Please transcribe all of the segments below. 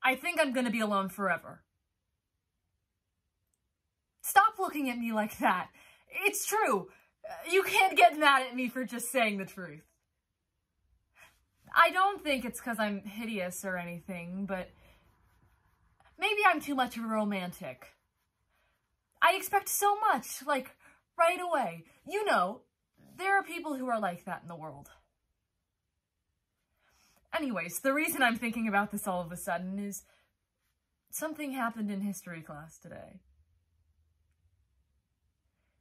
I think I'm gonna be alone forever. Stop looking at me like that. It's true. You can't get mad at me for just saying the truth. I don't think it's because I'm hideous or anything, but maybe I'm too much of a romantic. I expect so much, like, right away. You know, there are people who are like that in the world. Anyways, the reason I'm thinking about this all of a sudden is something happened in history class today.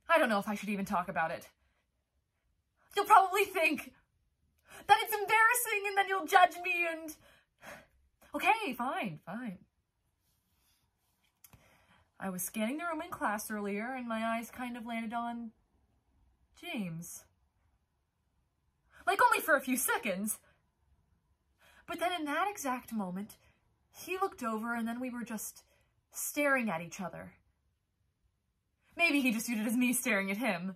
I don't know if I should even talk about it. You'll probably think that it's embarrassing and then you'll judge me and... Okay, fine. I was scanning the room in class earlier and my eyes kind of landed on James. Like only for a few seconds. But then in that exact moment, he looked over and then we were just staring at each other. Maybe he just viewed it as me staring at him.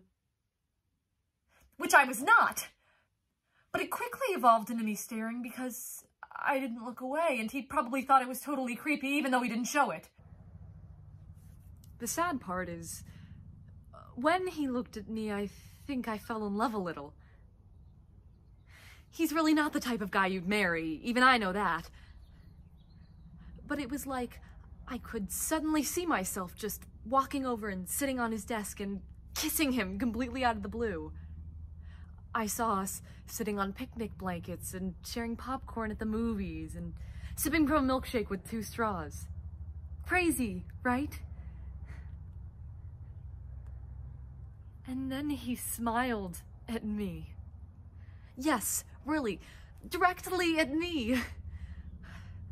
Which I was not. But it quickly evolved into me staring because I didn't look away and he probably thought it was totally creepy even though he didn't show it. The sad part is, when he looked at me, I think I fell in love a little. He's really not the type of guy you'd marry, even I know that. But it was like I could suddenly see myself just walking over and sitting on his desk and kissing him completely out of the blue. I saw us sitting on picnic blankets and sharing popcorn at the movies and sipping from a milkshake with 2 straws. Crazy, right? And then he smiled at me. Yes, really, directly at me.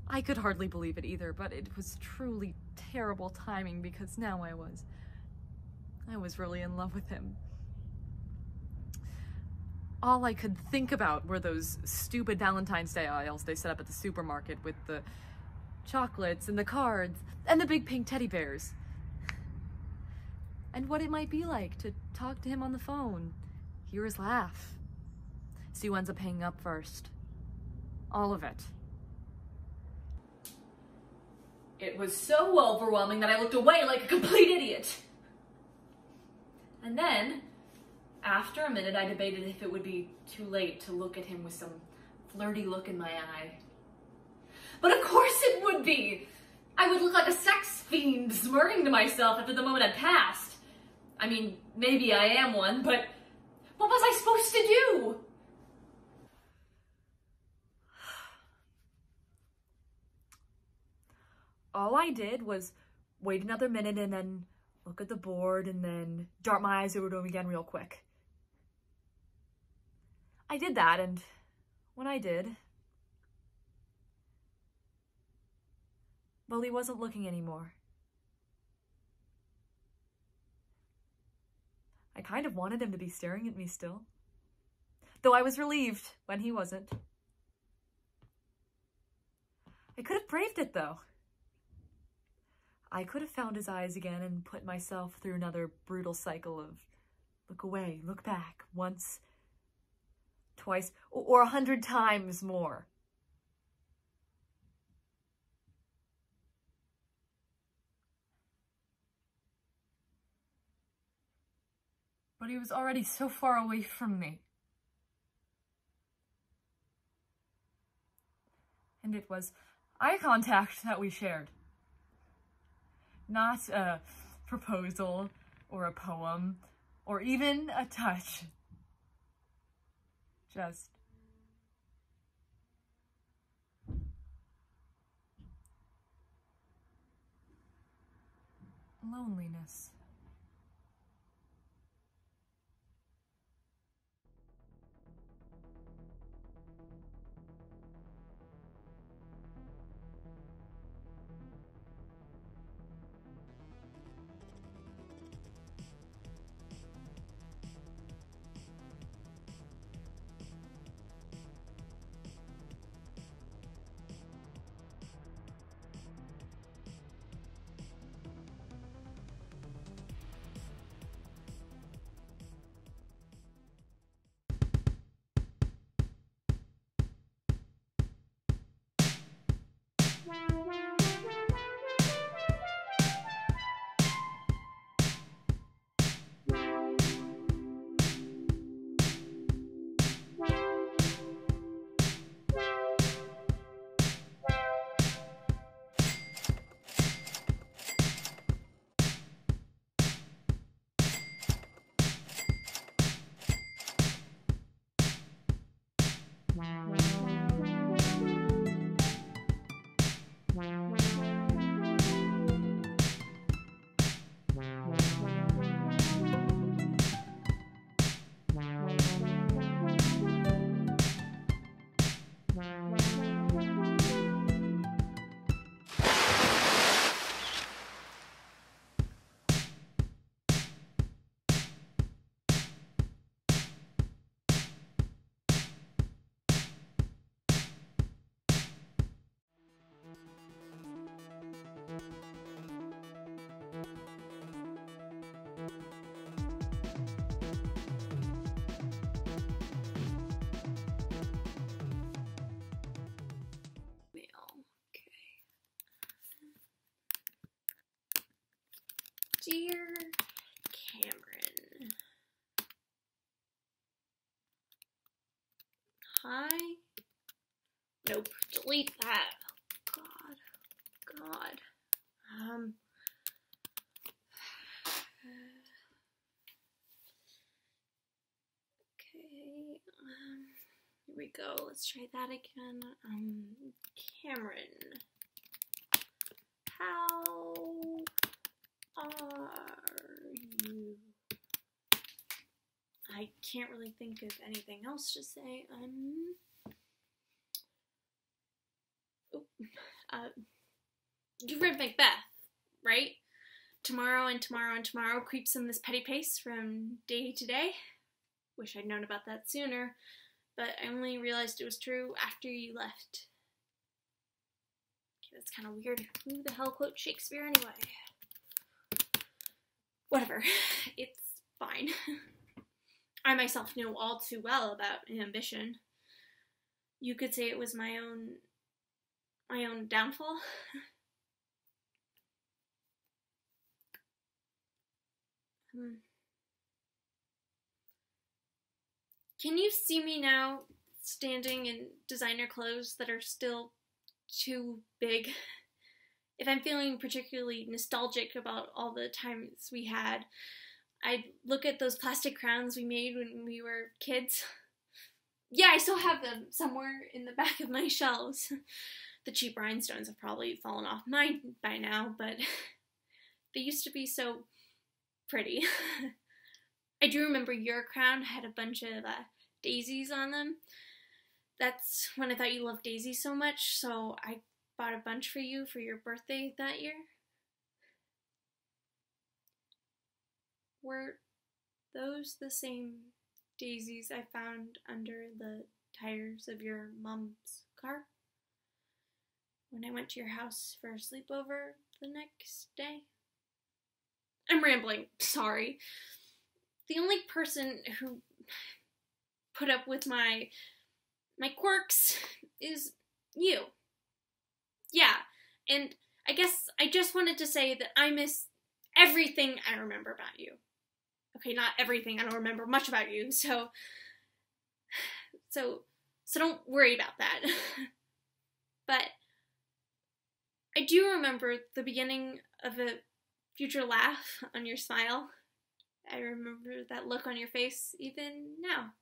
I could hardly believe it either, but it was truly terrible timing because now I was really in love with him. All I could think about were those stupid Valentine's Day aisles they set up at the supermarket with the chocolates and the cards and the big pink teddy bears. And what it might be like to talk to him on the phone, hear his laugh, see who ends up hanging up first. All of it. It was so overwhelming that I looked away like a complete idiot. And then, after a minute, I debated if it would be too late to look at him with some flirty look in my eye. But of course it would be! I would look like a sex fiend smirking to myself after the moment had passed. I mean, maybe I am one, but what was I supposed to do? All I did was wait another minute and then look at the board and then dart my eyes over to him again real quick. I did that, and when I did, well, he wasn't looking anymore. I kind of wanted him to be staring at me still, though I was relieved when he wasn't. I could have braved it, though. I could have found his eyes again and put myself through another brutal cycle of look away, look back, once, twice, or 100 times more. But he was already so far away from me. And it was eye contact that we shared. Not a proposal, or a poem, or even a touch. Just loneliness. Dear Cameron, hi. Nope, delete that. God. Okay. Here we go. Let's try that again. Cameron, how are you? I can't really think of anything else to say. You've read Macbeth, right? Tomorrow and tomorrow and tomorrow creeps in this petty pace from day to day. Wish I'd known about that sooner, but I only realized it was true after you left. Okay, that's kind of weird. Who the hell quotes Shakespeare anyway? Whatever, it's fine. I myself know all too well about ambition. You could say it was my own downfall. Can you see me now, standing in designer clothes that are still too big? If I'm feeling particularly nostalgic about all the times we had, I'd look at those plastic crowns we made when we were kids. Yeah, I still have them somewhere in the back of my shelves. The cheap rhinestones have probably fallen off mine by now, but they used to be so pretty. I do remember your crown had a bunch of daisies on them. That's when I thought you loved daisies so much, so I bought a bunch for you for your birthday that year. Were those the same daisies I found under the tires of your mom's car when I went to your house for a sleepover the next day? I'm rambling, sorry. The only person who put up with my quirks is you. Yeah, and I guess I just wanted to say that I miss everything I remember about you. Okay, not everything, I don't remember much about you, so don't worry about that. But I do remember the beginning of a future laugh on your smile. I remember that look on your face even now.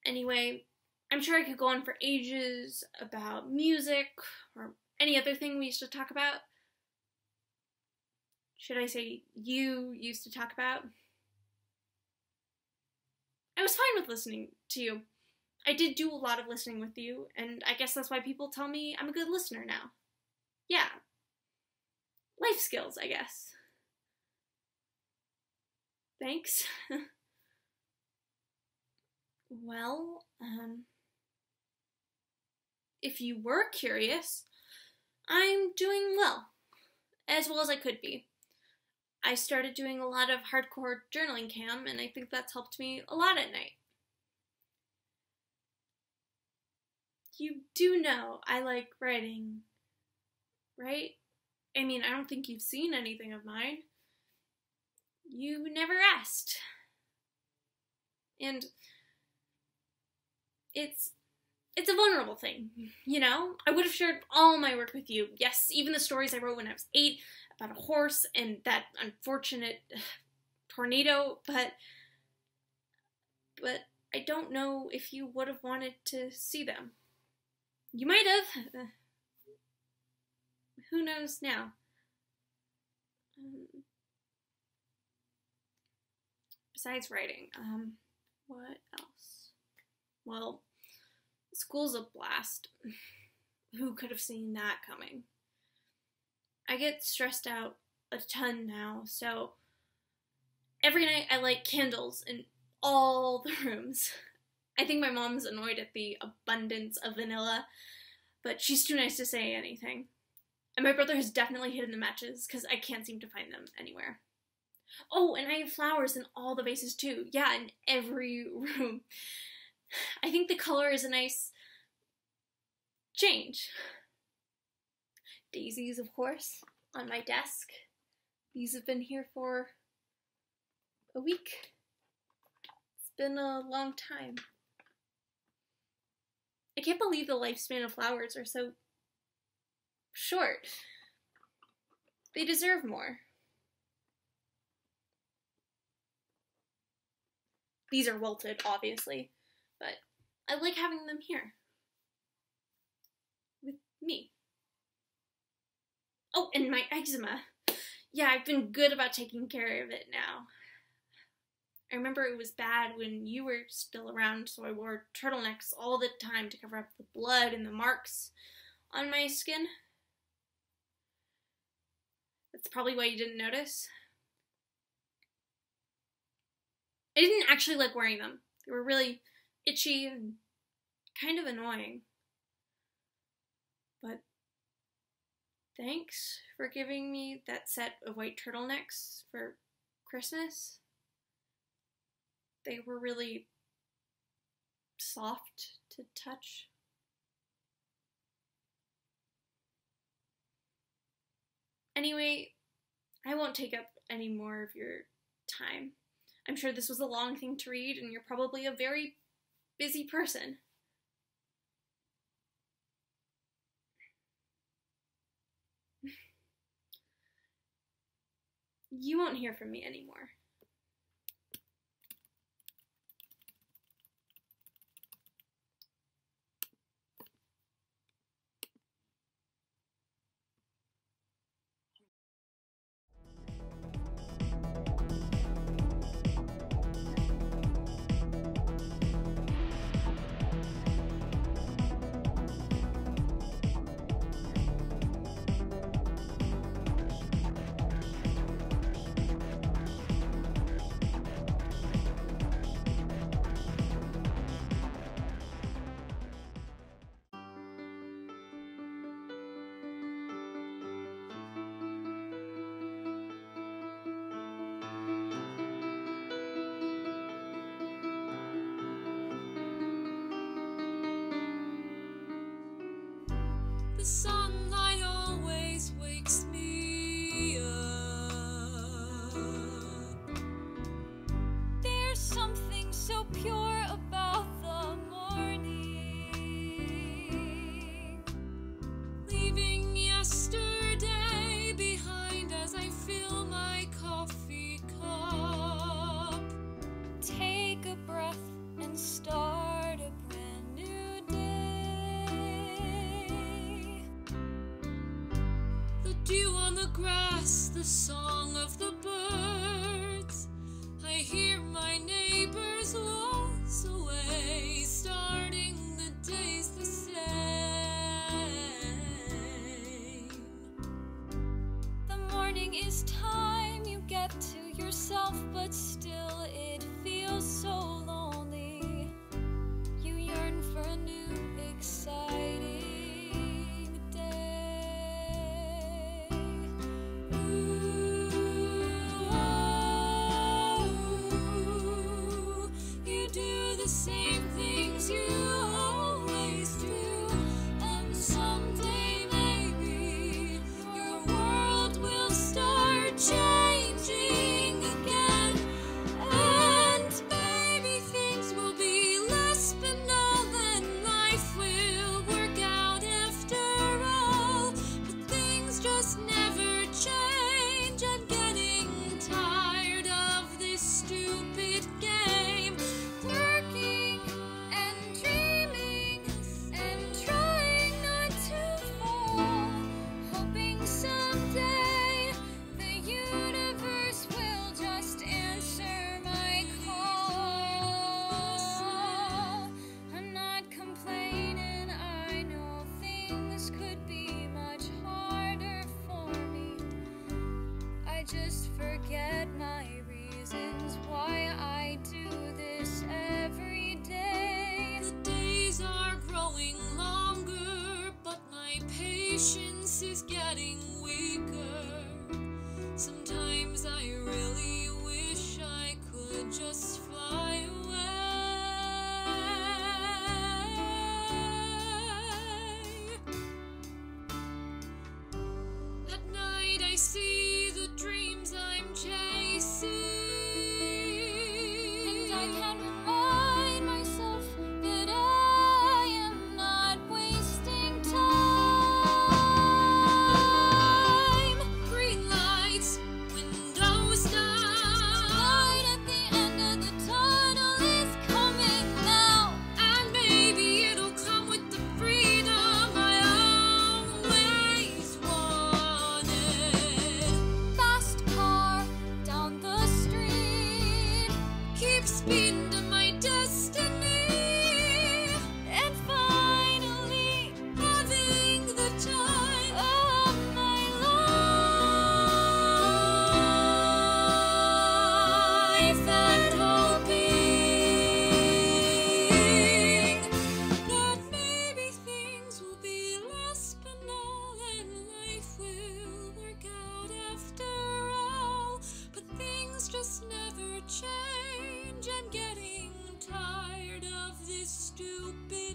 Anyway, I'm sure I could go on for ages about music or any other thing we used to talk about. Should I say you used to talk about? I was fine with listening to you. I did do a lot of listening with you, and I guess that's why people tell me I'm a good listener now. Yeah. Life skills, I guess. Thanks. Well, if you were curious, I'm doing well as I could be. I started doing a lot of hardcore journaling, Cam, and I think that's helped me a lot at night. You do know I like writing, right? I mean, I don't think you've seen anything of mine. You never asked. And it's a vulnerable thing, you know? I would have shared all my work with you. Yes, even the stories I wrote when I was 8 about a horse and that unfortunate tornado, but I don't know if you would have wanted to see them. You might have. Who knows now? Besides writing, what else? Well, school's a blast. Who could have seen that coming? I get stressed out a ton now, so every night I light candles in all the rooms. I think my mom's annoyed at the abundance of vanilla, but she's too nice to say anything. And my brother has definitely hidden the matches, because I can't seem to find them anywhere. Oh, and I have flowers in all the vases too. Yeah, in every room. I think the color is a nice change. Daisies, of course, on my desk. These have been here for a week. It's been a long time. I can't believe the lifespan of flowers are so short. They deserve more. These are wilted, obviously, but I like having them here. With me. Oh, and my eczema. Yeah, I've been good about taking care of it now. I remember it was bad when you were still around, so I wore turtlenecks all the time to cover up the blood and the marks on my skin. That's probably why you didn't notice. I didn't actually like wearing them. They were really itchy and kind of annoying. But thanks for giving me that set of white turtlenecks for Christmas. They were really soft to touch. Anyway, I won't take up any more of your time. I'm sure this was a long thing to read, and you're probably a very busy person. You won't hear from me anymore. The sunlight always wakes me up. There's something so pure about the morning, leaving yesterday behind as I fill my coffee cup. Take a breath and start a brand new day. The dew on the grass, the song of the birds. I hear my neighbors waltz away, starting the days the same. The morning is time you get to yourself, but still it feels so lonely. You yearn for a new, exciting day. Ooh, oh, you do the same things you always do, and someday maybe your world will start changing again. And maybe things will be less banal, and life will work out after all. But things just never change. I'm getting tired of this stupid game, working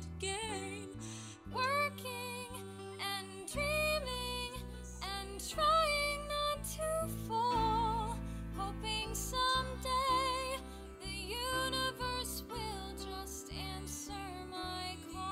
ultimate game. Working and dreaming and trying not to fall. Hoping someday the universe will just answer my call.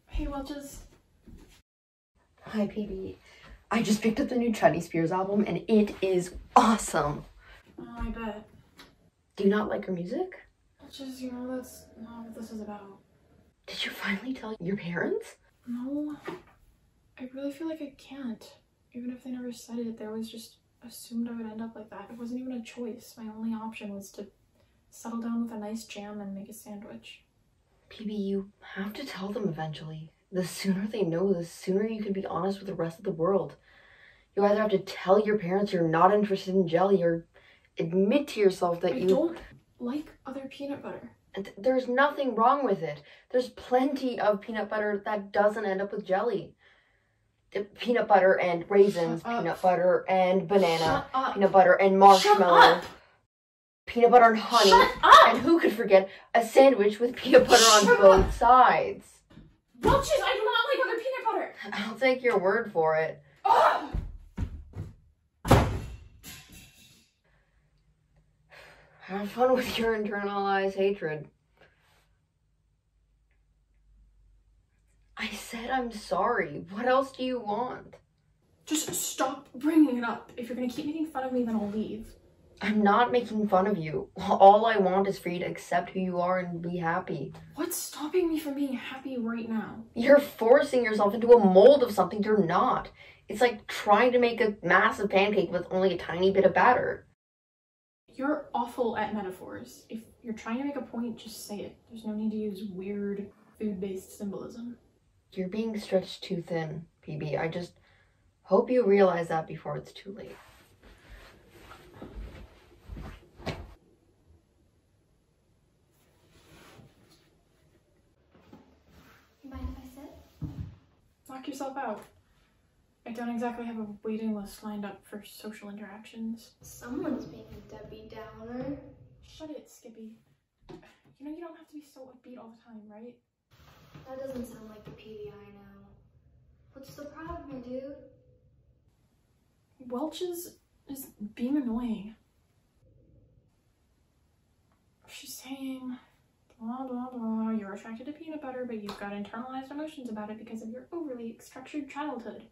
Hey, Welches. Hi, PB. I just picked up the new Chinese Spears album and it is awesome. Oh, I bet. Do you not like her music? Welches, that's not what this is about. Did you finally tell your parents? No, I really feel like I can't. Even if they never said it, they always just assumed I would end up like that. It wasn't even a choice. My only option was to settle down with a nice jam and make a sandwich. PB, you have to tell them eventually. The sooner they know, the sooner you can be honest with the rest of the world. You either have to tell your parents you're not interested in jelly or admit to yourself that I you don't like other peanut butter. And there's nothing wrong with it. There's plenty of peanut butter that doesn't end up with jelly. Peanut butter and raisins, peanut butter and banana, peanut butter and marshmallow, peanut butter and honey, and who could forget a sandwich with peanut butter on both sides? Welches, I do not like other peanut butter! I'll take your word for it. Have fun with your internalized hatred. I said I'm sorry. What else do you want? Just stop bringing it up. If you're gonna keep making fun of me, then I'll leave. I'm not making fun of you. All I want is for you to accept who you are and be happy. What's stopping me from being happy right now? You're forcing yourself into a mold of something you're not. It's like trying to make a massive pancake with only a tiny bit of batter. You're awful at metaphors. If you're trying to make a point, just say it. There's no need to use weird food-based symbolism. You're being stretched too thin, PB. I just hope you realize that before it's too late. Mind if I sit? Knock yourself out. I don't exactly have a waiting list lined up for social interactions. Someone's being a Debbie Downer. Shut it, Skippy. You know you don't have to be so upbeat all the time, right? That doesn't sound like the PB I know. What's the problem, my dude? Welches is being annoying. She's saying, blah, blah, blah, you're attracted to peanut butter, but you've got internalized emotions about it because of your overly structured childhood.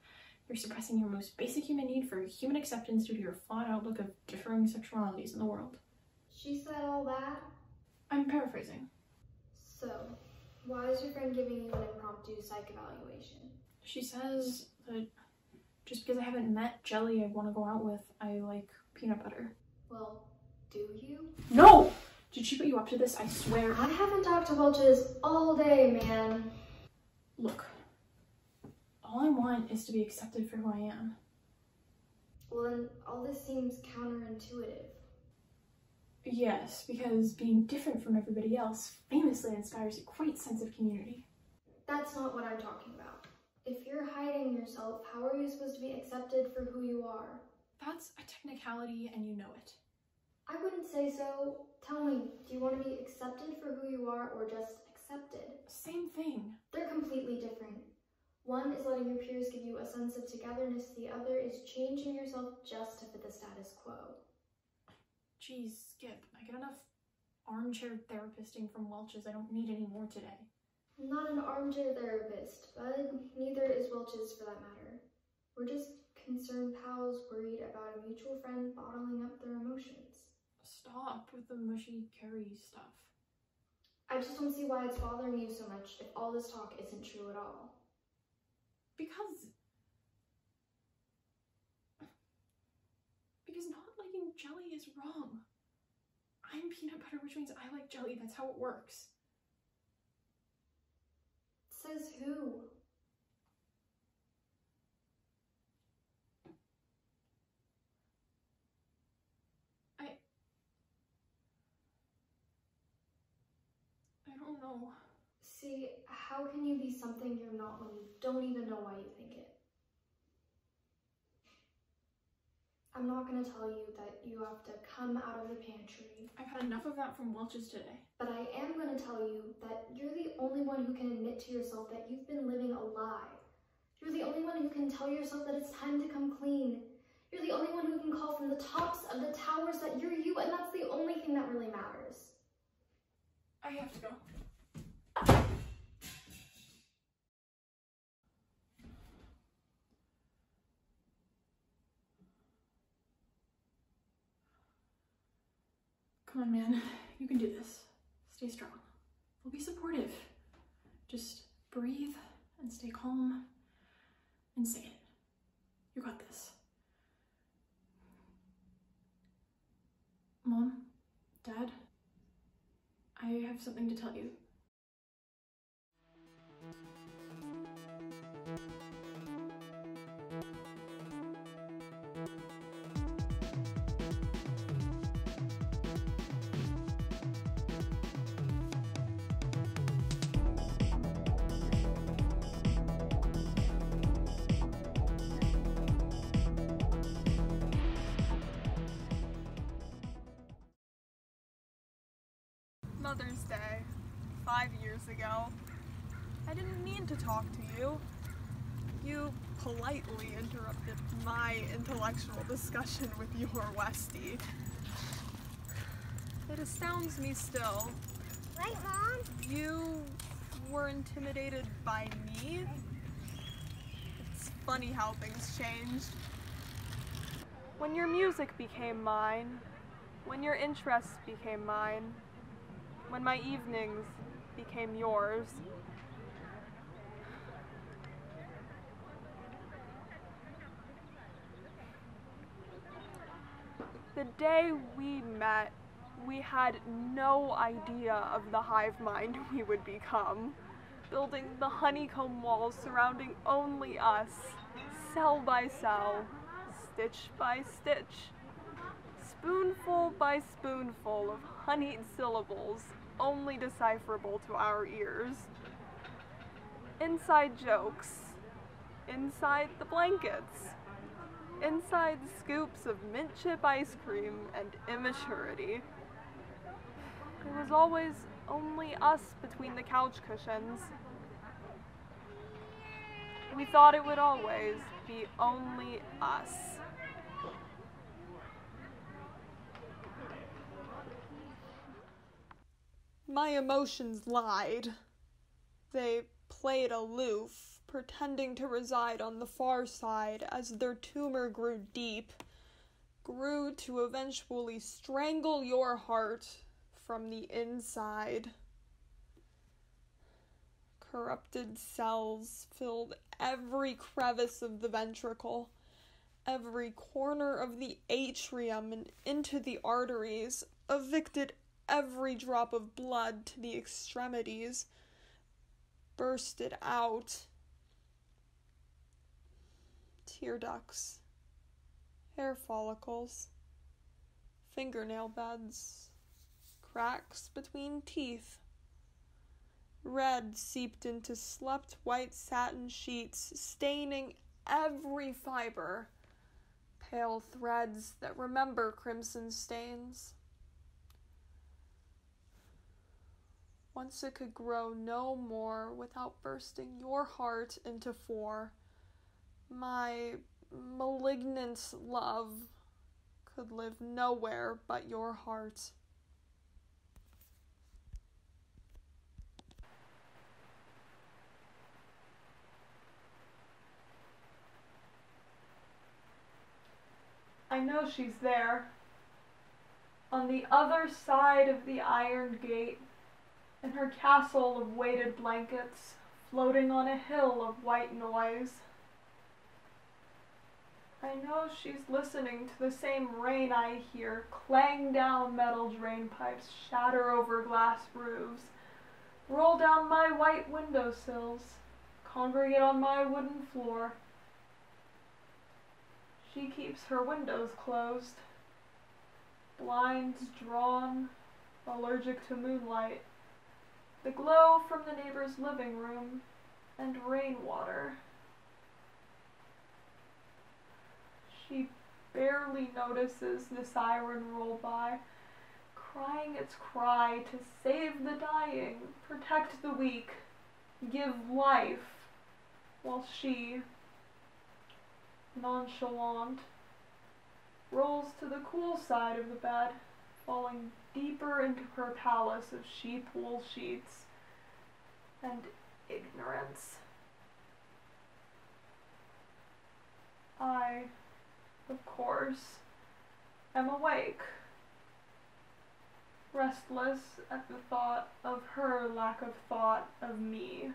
You're suppressing your most basic human need for human acceptance due to your flawed outlook of differing sexualities in the world. She said all that? I'm paraphrasing. So, why is your friend giving you an impromptu psych evaluation? She says that just because I haven't met Jelly I want to go out with, I like peanut butter. Well, do you? No! Did she put you up to this? I swear. I haven't talked to Welches all day, man. Look, all I want is to be accepted for who I am. Well, then all this seems counterintuitive. Yes, because being different from everybody else famously inspires a great sense of community. That's not what I'm talking about. If you're hiding yourself, how are you supposed to be accepted for who you are? That's a technicality and you know it. I wouldn't say so. Tell me, do you want to be accepted for who you are or just accepted? Same thing. They're completely different. One is letting your peers give you a sense of togetherness, the other is changing yourself just to fit the status quo. Geez, Skip, I get enough armchair therapisting from Welches. I don't need any more today. I'm not an armchair therapist, but neither is Welches for that matter. We're just concerned pals worried about a mutual friend bottling up their emotions. Stop with the mushy Carrie stuff. I just don't see why it's bothering you so much if all this talk isn't true at all. Because not liking jelly is wrong. I'm peanut butter, which means I like jelly. That's how it works. Says who? I don't know. See, how can you be something you're not when you don't even know why you think it? I'm not gonna tell you that you have to come out of the pantry. I've had enough of that from Welch's today. But I am gonna tell you that you're the only one who can admit to yourself that you've been living a lie. You're the only one who can tell yourself that it's time to come clean. You're the only one who can call from the tops of the towers that you're you, and that's the only thing that really matters. I have to go. Come on, man. You can do this. Stay strong. We'll be supportive. Just breathe and stay calm and say it. You got this. Mom, Dad, I have something to tell you. Mother's Day, 5 years ago. I didn't mean to talk to you. You politely interrupted my intellectual discussion with your Westie. It astounds me still. Right, Mom? You were intimidated by me? It's funny how things changed. When your music became mine, when your interests became mine, when my evenings became yours. The day we met, we had no idea of the hive mind we would become, building the honeycomb walls surrounding only us, cell by cell, stitch by stitch, spoonful by spoonful of honeyed syllables only decipherable to our ears. Inside jokes, inside the blankets, inside scoops of mint chip ice cream and immaturity. It was always only us between the couch cushions. We thought it would always be only us. My emotions lied. They played aloof, pretending to reside on the far side as their tumor grew deep, grew to eventually strangle your heart from the inside. Corrupted cells filled every crevice of the ventricle, every corner of the atrium and into the arteries, evicted every drop of blood to the extremities, bursted out. Tear ducts, hair follicles, fingernail beds, cracks between teeth. Red seeped into slept white satin sheets, staining every fiber. Pale threads that remember crimson stains. Once it could grow no more without bursting your heart into four, my malignant love could live nowhere but your heart. I know she's there, on the other side of the iron gate, in her castle of weighted blankets, floating on a hill of white noise. I know she's listening to the same rain I hear, clang down metal drain pipes, shatter over glass roofs, roll down my white windowsills, congregate on my wooden floor. She keeps her windows closed, blinds drawn, allergic to moonlight, the glow from the neighbor's living room, and rainwater. She barely notices the siren roll by, crying its cry to save the dying, protect the weak, give life, while she, nonchalant, rolls to the cool side of the bed, falling deeper into her palace of sheep wool sheets and ignorance. I, of course, am awake, restless at the thought of her lack of thought of me.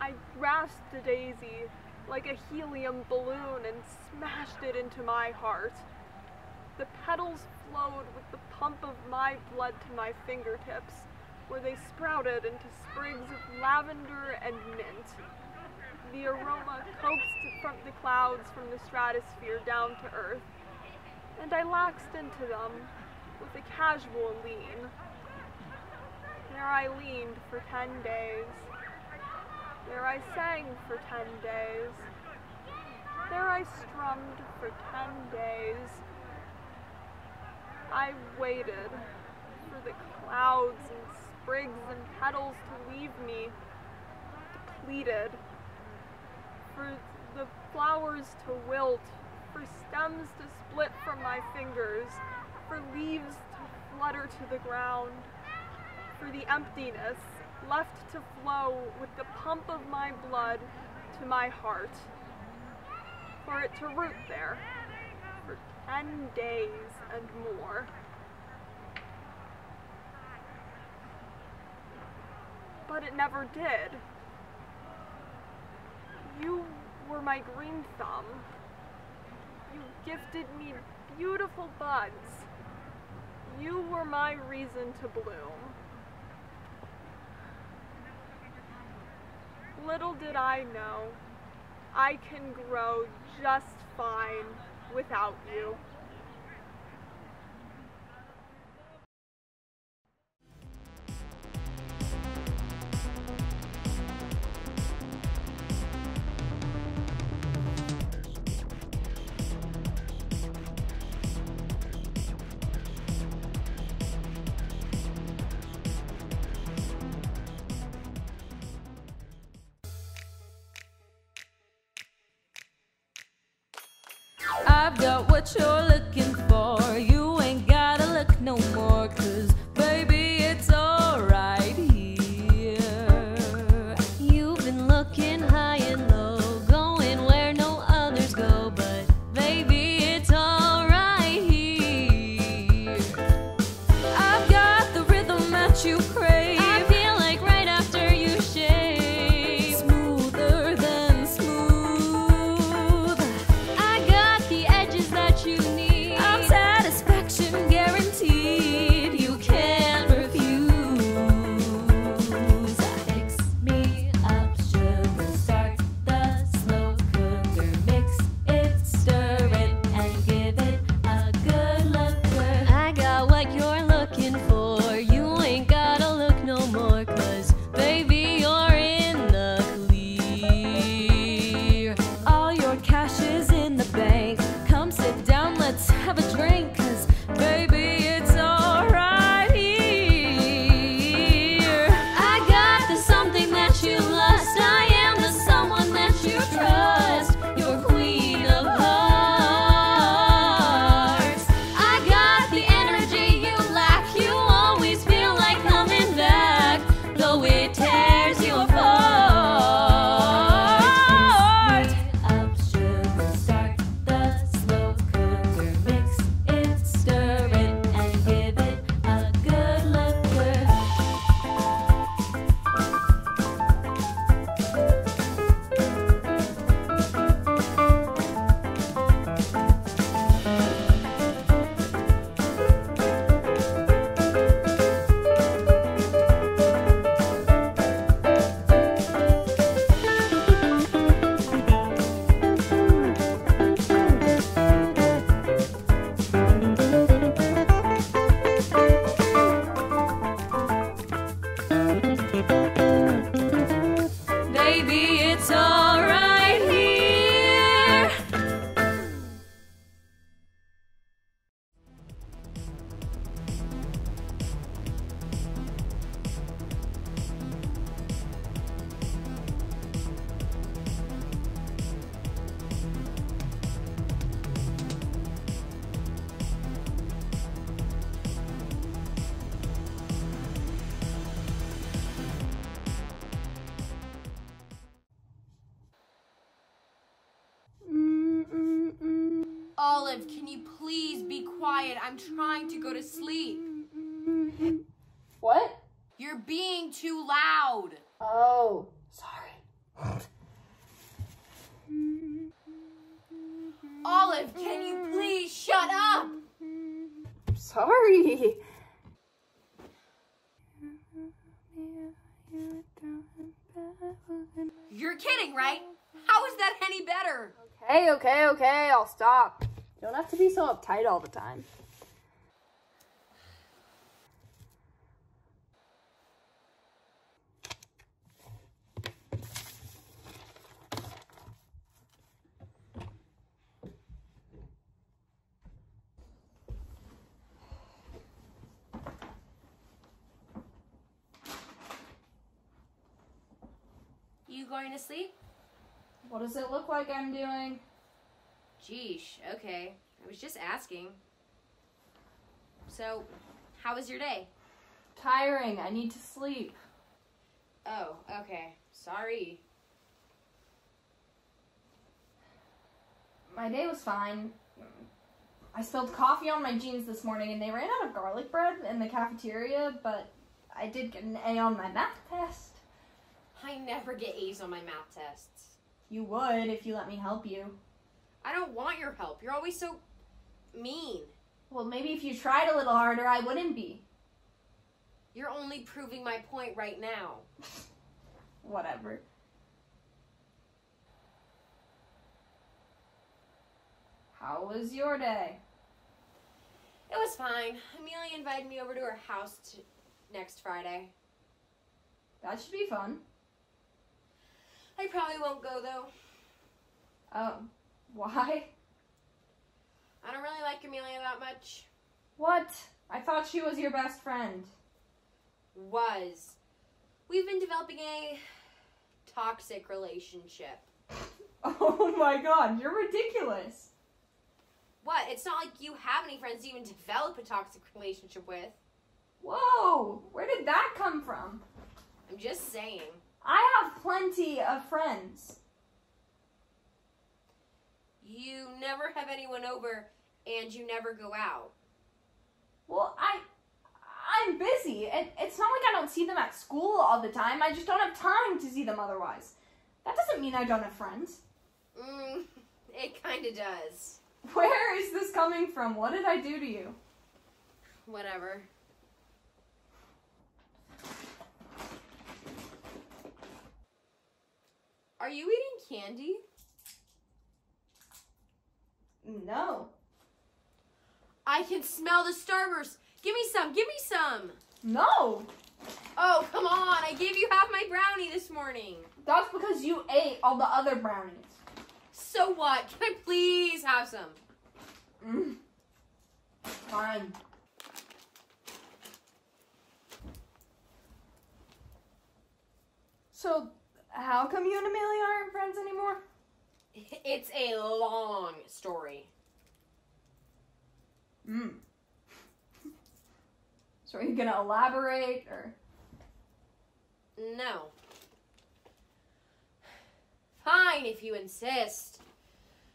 I grasped a daisy like a helium balloon and smashed it into my heart. The petals flowed with the pump of my blood to my fingertips, where they sprouted into sprigs of lavender and mint. The aroma coaxed from the clouds from the stratosphere down to earth, and I laxed into them with a casual lean. There I leaned for 10 days. There I sang for 10 days. There I strummed for 10 days. I waited for the clouds and sprigs and petals to leave me depleted, for the flowers to wilt, for stems to split from my fingers, for leaves to flutter to the ground, for the emptiness left to flow with the pump of my blood to my heart, for it to root there for 10 days and more. But it never did. You were my green thumb. You gifted me beautiful buds. You were my reason to bloom. Little did I know, I can grow just fine without you. I've got what you're looking for. You ain't gotta look no more, 'cause baby, it's alright here. You've been looking high and low, going where no others go, but baby, it's alright here. I've got the rhythm that you crave. I feel like right after you shave, smoother than smooth. I got the edges that you need. I'm satisfaction guaranteed. You can't refuse. Olive, can you please be quiet? I'm trying to go to sleep. What? You're being too loud. Oh, sorry. Olive, can you please shut up? Sorry. You're kidding, right? How is that any better? Okay, I'll stop. You don't have to be so uptight all the time. You going to sleep? What does it look like I'm doing? Geesh, okay. I was just asking. So, how was your day? Tiring. I need to sleep. Oh, okay. Sorry. My day was fine. I spilled coffee on my jeans this morning and they ran out of garlic bread in the cafeteria, but I did get an A on my math test. I never get A's on my math tests. You would if you let me help you. I don't want your help. You're always so mean. Well, maybe if you tried a little harder, I wouldn't be. You're only proving my point right now. Whatever. How was your day? It was fine. Amelia invited me over to her house next Friday. That should be fun. I probably won't go, though. Oh, why? I don't really like Amelia that much. What? I thought she was your best friend. Was. We've been developing a toxic relationship. Oh my god, you're ridiculous. What? It's not like you have any friends to even develop a toxic relationship with. Whoa, where did that come from? I'm just saying. I have plenty of friends. You never have anyone over and you never go out. Well, I'm busy. It's not like I don't see them at school all the time. I just don't have time to see them otherwise. That doesn't mean I don't have friends. It kind of does. Where is this coming from? What did I do to you? Whatever. Are you eating candy? No. I can smell the Starburst. Give me some. Give me some. No. Oh, come on. I gave you half my brownie this morning. That's because you ate all the other brownies. So what? Can I please have some? Fine. So, how come you and Amelia aren't friends anymore? It's a long story. So are you gonna elaborate, or? No. Fine, if you insist.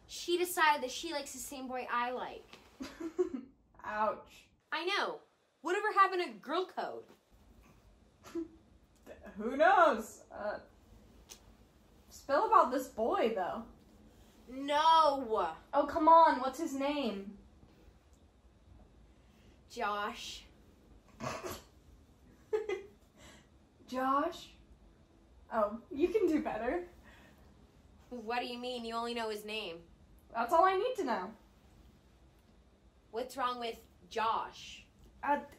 She decided that she likes the same boy I like. Ouch. I know. Whatever happened to girl code? Who knows? Spill about this boy, though. No. Oh, come on. What's his name? Josh. Josh? Oh, you can do better. What do you mean? You only know his name. That's all I need to know. What's wrong with Josh?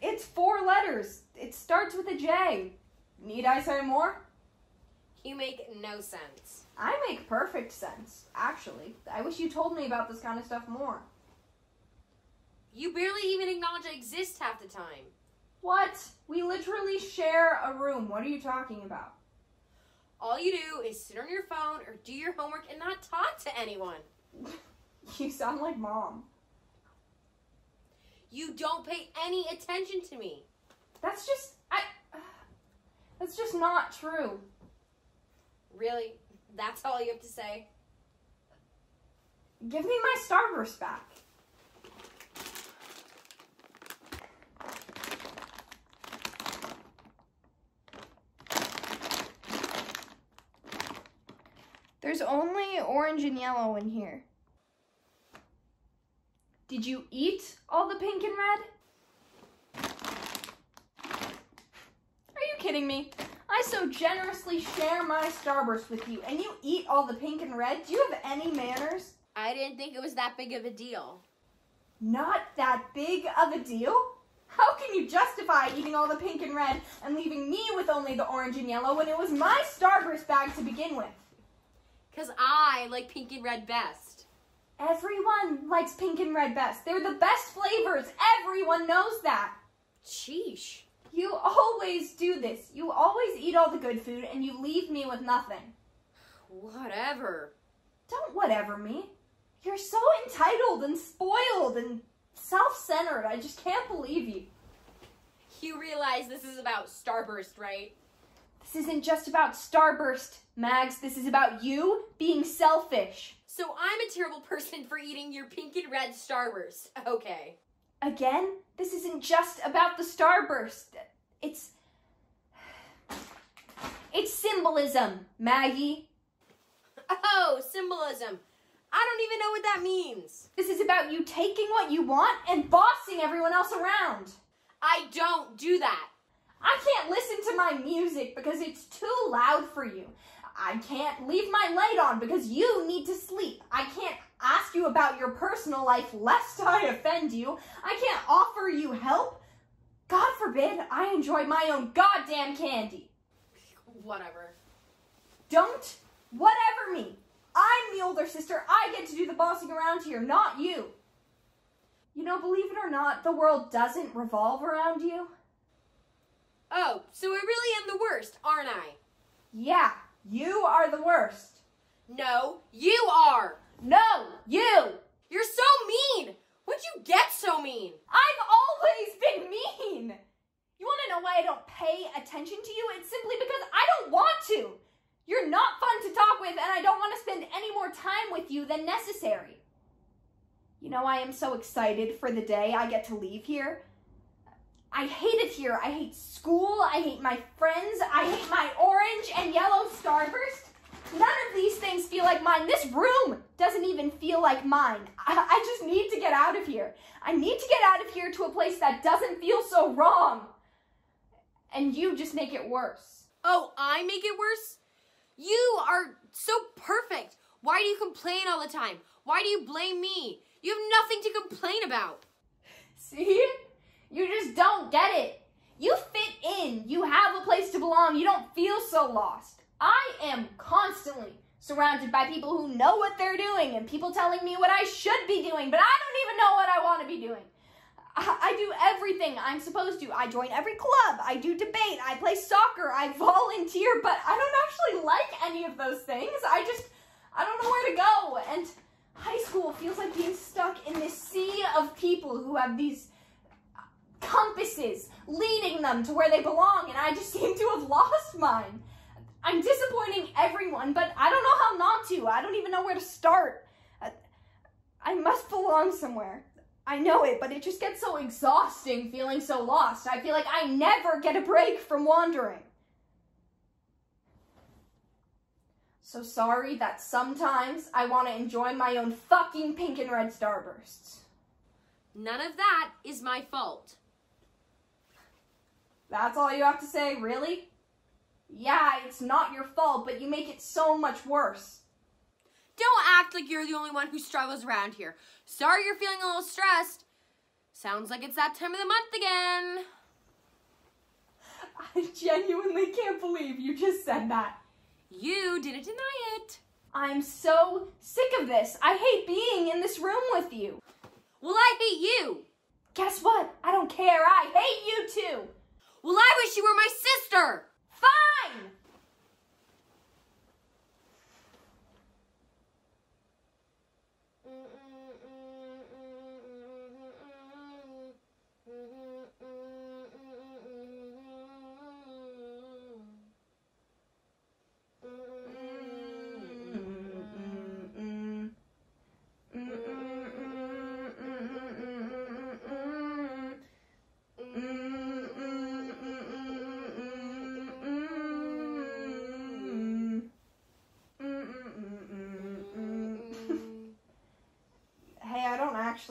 It's 4 letters. It starts with a J. Need I say more? You make no sense. I make perfect sense, actually. I wish you told me about this kind of stuff more. You barely even acknowledge I exist half the time. What? We literally share a room. What are you talking about? All you do is sit on your phone or do your homework and not talk to anyone. You sound like Mom. You don't pay any attention to me. That's just not true. Really? That's all you have to say? Give me my Starburst back. There's only orange and yellow in here. Did you eat all the pink and red? Are you kidding me? I so generously share my Starburst with you, and you eat all the pink and red? Do you have any manners? I didn't think it was that big of a deal. Not that big of a deal? How can you justify eating all the pink and red and leaving me with only the orange and yellow when it was my Starburst bag to begin with? 'Cause I like pink and red best. Everyone likes pink and red best. They're the best flavors. Everyone knows that. Sheesh. You always do this. You always eat all the good food and you leave me with nothing. Whatever. Don't whatever me. You're so entitled and spoiled and self-centered. I just can't believe you. You realize this is about Starburst, right? This isn't just about Starburst, Mags. This is about you being selfish. So I'm a terrible person for eating your pink and red Starburst. Okay. Again, this isn't just about the Starburst. It's symbolism, Maggie. Oh, symbolism. I don't even know what that means. This is about you taking what you want and bossing everyone else around. I don't do that. I can't listen to my music because it's too loud for you. I can't leave my light on because you need to sleep. I can't ask you about your personal life lest I offend you. I can't offer you help. God forbid I enjoy my own goddamn candy. Whatever. Don't whatever me. I'm the older sister. I get to do the bossing around here, not you. You know, believe it or not, the world doesn't revolve around you. Oh, so I really am the worst, aren't I? Yeah, you are the worst. No, you are. No, you. You're so mean. When'd you get so mean? I've always been mean. You want to know why I don't pay attention to you? It's simply because I don't want to. You're not fun to talk with, and I don't want to spend any more time with you than necessary. You know, I am so excited for the day I get to leave here. I hate it here. I hate school. I hate my friends. I hate my orange and yellow Starburst. None of these things feel like mine. This room doesn't even feel like mine. I just need to get out of here. I need to get out of here to a place that doesn't feel so wrong. And you just make it worse. Oh, I make it worse? You are so perfect. Why do you complain all the time? Why do you blame me? You have nothing to complain about. See? You just don't get it. You fit in. You have a place to belong. You don't feel so lost. I am constantly surrounded by people who know what they're doing and people telling me what I should be doing, but I don't even know what I want to be doing. I do everything I'm supposed to. I join every club. I do debate. I play soccer. I volunteer, but I don't actually like any of those things. I don't know where to go. And high school feels like being stuck in this sea of people who have these compasses leading them to where they belong, and I just seem to have lost mine. I'm disappointing everyone, but I don't know how not to. I don't even know where to start. I must belong somewhere. I know it, but it just gets so exhausting feeling so lost. I feel like I never get a break from wandering. So sorry that sometimes I want to enjoy my own fucking pink and red Starbursts. None of that is my fault. That's all you have to say, really? Yeah, it's not your fault, but you make it so much worse. Don't act like you're the only one who struggles around here. Sorry you're feeling a little stressed. Sounds like it's that time of the month again. I genuinely can't believe you just said that. You didn't deny it. I'm so sick of this. I hate being in this room with you. Well, I hate you. Guess what? I don't care. I hate you too. Well, I wish you were my sister. Fine!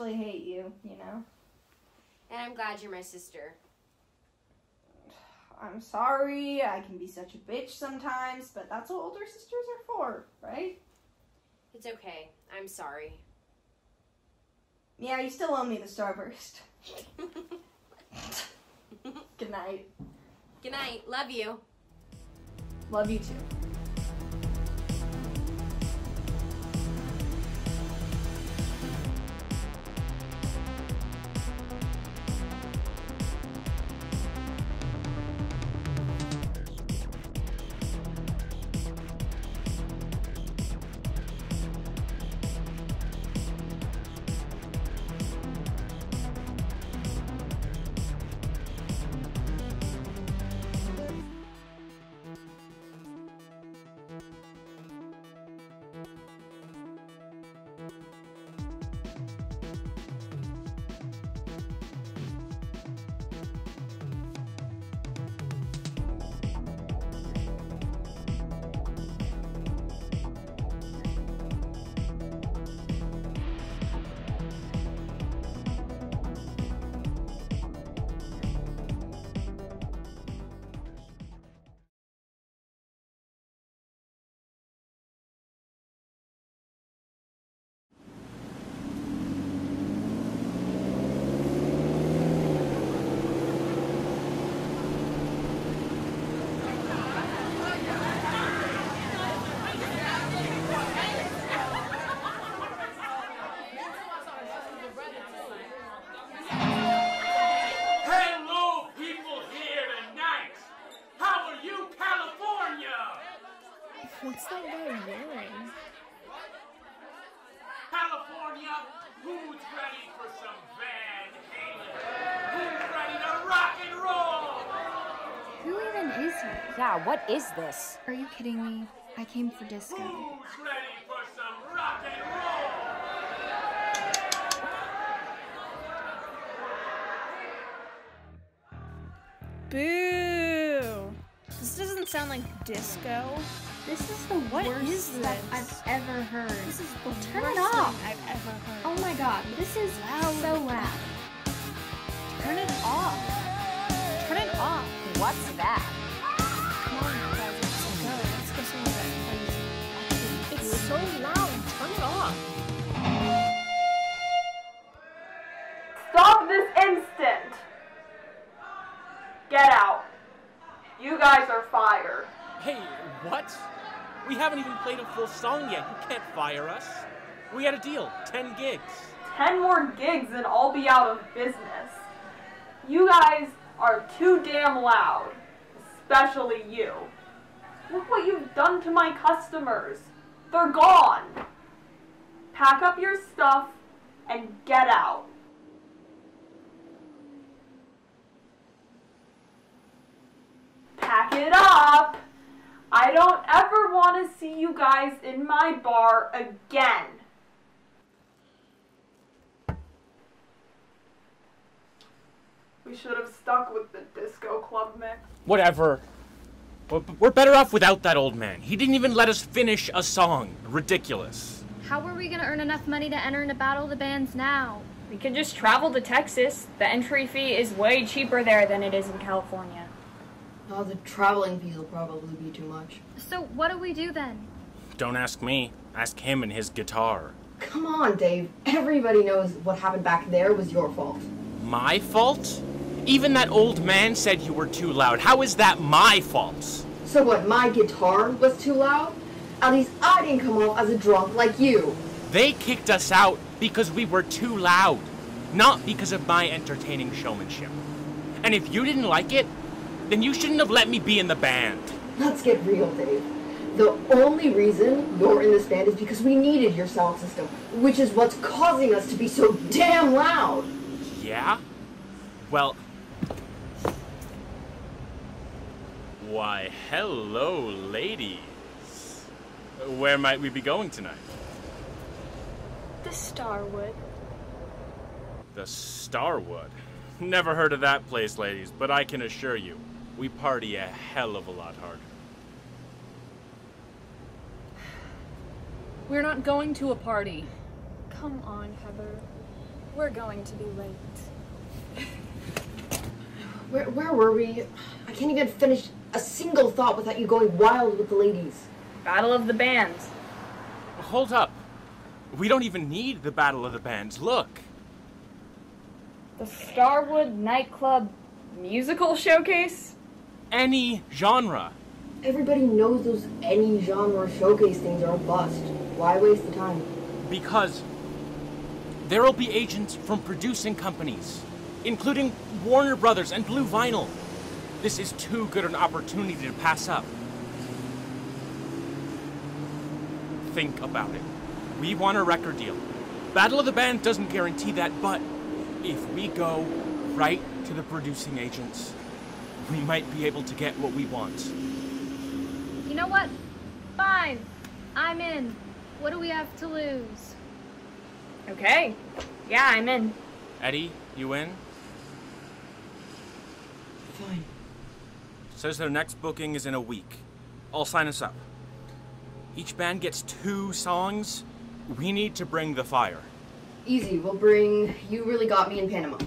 actually hate you, you know? And I'm glad you're my sister. I'm sorry, I can be such a bitch sometimes, but that's what older sisters are for, right? It's okay. I'm sorry. Yeah, you still owe me the Starburst. Good night. Good night. Love you. Love you too. What's that guy wearing? California, who's ready for some Van Halen? Who's ready to rock and roll? Who even is he? Yeah, what is this? Are you kidding me? I came for disco. Who's ready for some rock and roll? Boo! This doesn't sound like disco. This is the worst stuff I've ever heard. This is the Turn worst it off. thing I've ever heard. Oh my god, this is so loud. Turn it off. Turn it off. What's that? Come on, guys, let's go. Let's go somewhere crazy. It's so loud. Turn it off. Stop this instant! Get out. You guys are fired. Hey, what? We haven't even played a full song yet. You can't fire us. We had a deal, 10 gigs. 10 more gigs and I'll be out of business. You guys are too damn loud. Especially you. Look what you've done to my customers. They're gone. Pack up your stuff and get out. Pack it up. I don't ever want to see you guys in my bar again. We should have stuck with the disco club mix. Whatever. We're better off without that old man. He didn't even let us finish a song. Ridiculous. How are we gonna earn enough money to enter into Battle of the Bands now? We could just travel to Texas. The entry fee is way cheaper there than it is in California. Oh, the traveling fees will probably be too much. So what do we do then? Don't ask me. Ask him and his guitar. Come on, Dave. Everybody knows what happened back there was your fault. My fault? Even that old man said you were too loud. How is that my fault? So what, my guitar was too loud? At least I didn't come off as a drunk like you. They kicked us out because we were too loud, not because of my entertaining showmanship. And if you didn't like it, then you shouldn't have let me be in the band. Let's get real, Dave. The only reason you're in this band is because we needed your sound system, which is what's causing us to be so damn loud. Yeah? Well... Why, hello, ladies. Where might we be going tonight? The Starwood. The Starwood? Never heard of that place, ladies, but I can assure you, we party a hell of a lot harder. We're not going to a party. Come on, Heather. We're going to be late. Where were we? I can't even finish a single thought without you going wild with the ladies. Battle of the Bands. Hold up. We don't even need the Battle of the Bands. Look. The Starwood Nightclub Musical Showcase? Any genre. Everybody knows those any genre showcase things are a bust. Why waste the time? Because there will be agents from producing companies, including Warner Brothers and Blue Vinyl. This is too good an opportunity to pass up. Think about it. We want a record deal. Battle of the Band doesn't guarantee that, but if we go right to the producing agents, we might be able to get what we want. You know what? Fine. I'm in. What do we have to lose? Okay. Yeah, I'm in. Eddie, you in? Fine. Says their next booking is in a week. I'll sign us up. Each band gets 2 songs. We need to bring the fire. Easy, we'll bring You Really Got Me in Panama.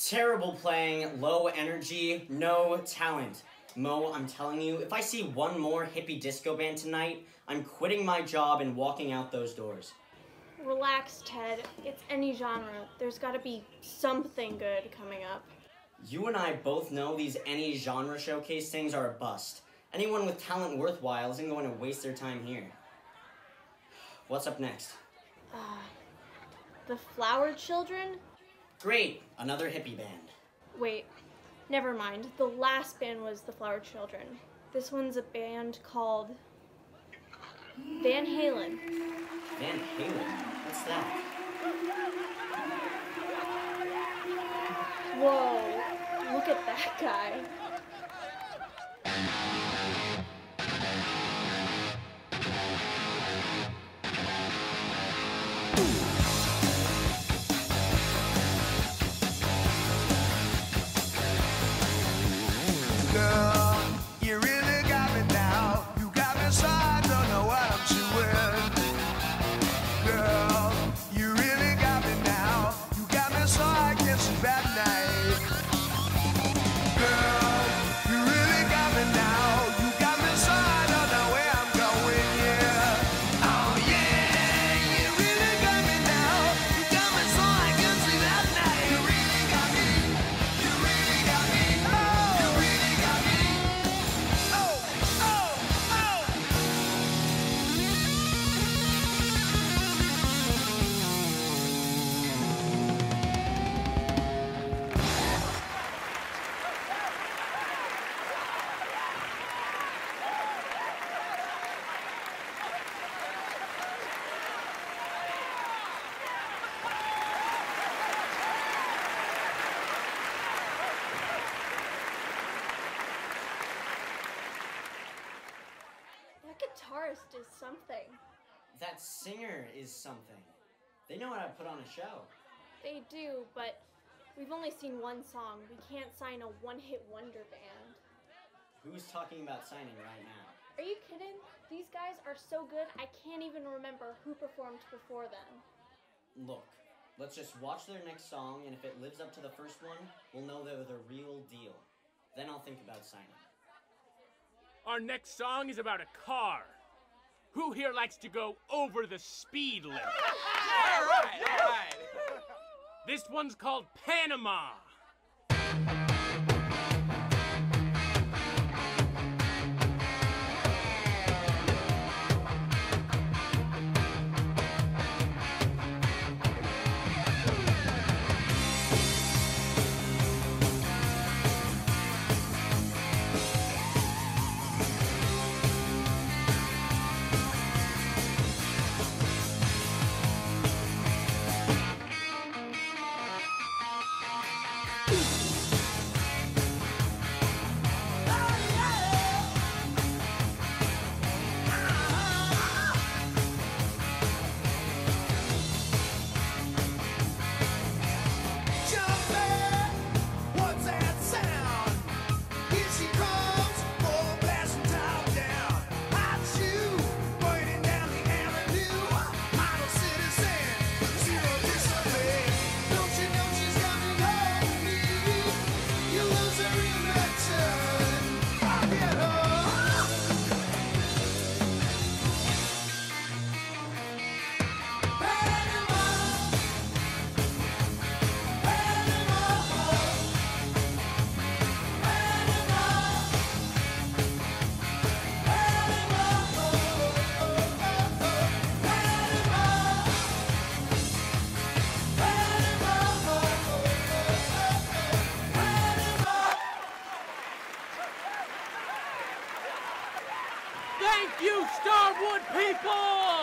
Terrible playing, low energy, no talent. Mo, I'm telling you, if I see one more hippie disco band tonight, I'm quitting my job and walking out those doors. Relax, Ted. It's any genre. There's gotta be something good coming up. You and I both know these any genre showcase things are a bust. Anyone with talent worthwhile isn't going to waste their time here. What's up next? The Flower Children? Great, another hippie band. Wait, never mind. The last band was the Flower Children. This one's a band called Van Halen. Van Halen? What's that? Whoa, look at that guy. Girl, you really got me now. You got me so I don't know what I'm doing. Girl, you really got me now. You got me so I can't sleep at night. Girl, you really got me now. You got me so I don't know where I'm going, yeah. Oh yeah, you really got me now. You got me so I can't sleep at night. You really got me. You really got me. Oh, you really got me. That guitarist is something. That singer is something. They know how to put on a show. They do, but we've only seen one song. We can't sign a one-hit wonder band. Who's talking about signing right now? Are you kidding? These guys are so good, I can't even remember who performed before them. Look, let's just watch their next song, and if it lives up to the first one, we'll know they're the real deal. Then I'll think about signing. Our next song is about a car. Who here likes to go over the speed limit? All right. This one's called Panama. Thank you, Starwood people!